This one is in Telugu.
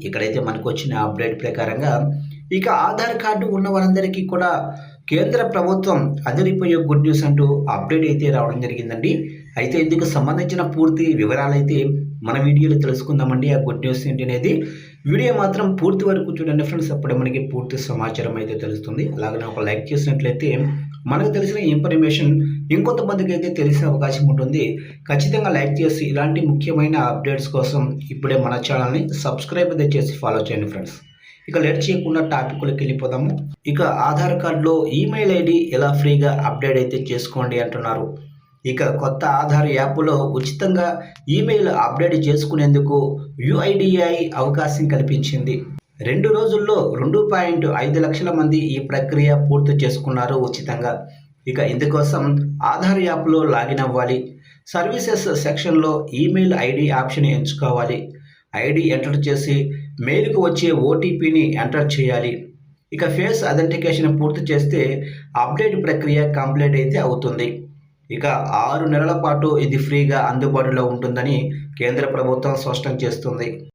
ఇక్కడైతే మనకు వచ్చిన అప్డేట్ ప్రకారంగా ఇక ఆధార్ కార్డు ఉన్న వారందరికీ కూడా కేంద్ర ప్రభుత్వం అదిరిపోయే గుడ్ న్యూస్ అంటూ అప్డేట్ అయితే రావడం జరిగిందండి. అయితే ఇందుకు సంబంధించిన పూర్తి వివరాలైతే మన వీడియోలో తెలుసుకుందామండి. ఆ గుడ్ న్యూస్ ఏంటి అనేది వీడియో మాత్రం పూర్తి వరకు చూడండి ఫ్రెండ్స్. అప్పుడే మనకి పూర్తి సమాచారం అయితే తెలుస్తుంది. అలాగే ఒక లైక్ చేసినట్లయితే మనకు తెలిసిన ఇన్ఫర్మేషన్ ఇంకొంతమందికి అయితే తెలిసే అవకాశం ఉంటుంది. ఖచ్చితంగా లైక్ చేసి ఇలాంటి ముఖ్యమైన అప్డేట్స్ కోసం ఇప్పుడే మన ఛానల్ని సబ్స్క్రైబ్ అయితే చేసి ఫాలో చేయండి ఫ్రెండ్స్. ఇక లేట్ చేయకుండా టాపిక్లోకి వెళ్ళిపోదాము. ఇక ఆధార్ కార్డులో ఈమెయిల్ ఐడి ఎలా ఫ్రీగా అప్డేట్ అయితే చేసుకోండి అంటున్నారు. ఇక కొత్త ఆధార్ యాప్లో ఉచితంగా ఈమెయిల్ అప్డేట్ చేసుకునేందుకు యుఐడిఐ అవకాశం కల్పించింది. 2 రోజుల్లో 2.5 లక్షల మంది ఈ ప్రక్రియ పూర్తి చేసుకున్నారు ఉచితంగా. ఇక ఇందుకోసం ఆధార్ యాప్లో లాగిన్ అవ్వాలి. సర్వీసెస్ సెక్షన్లో ఈమెయిల్ ఐడి ఆప్షన్ ఎంచుకోవాలి. ఐడి ఎంటర్ చేసి మెయిల్కు వచ్చే ఓటీపీని ఎంటర్ చేయాలి. ఇక ఫేస్ అథెంటికేషన్ పూర్తి చేస్తే అప్డేట్ ప్రక్రియ కంప్లీట్ అయితే అవుతుంది. ఇక 6 నెలల పాటు ఇది ఫ్రీగా అందుబాటులో ఉంటుందని కేంద్ర ప్రభుత్వం స్పష్టం చేస్తుంది.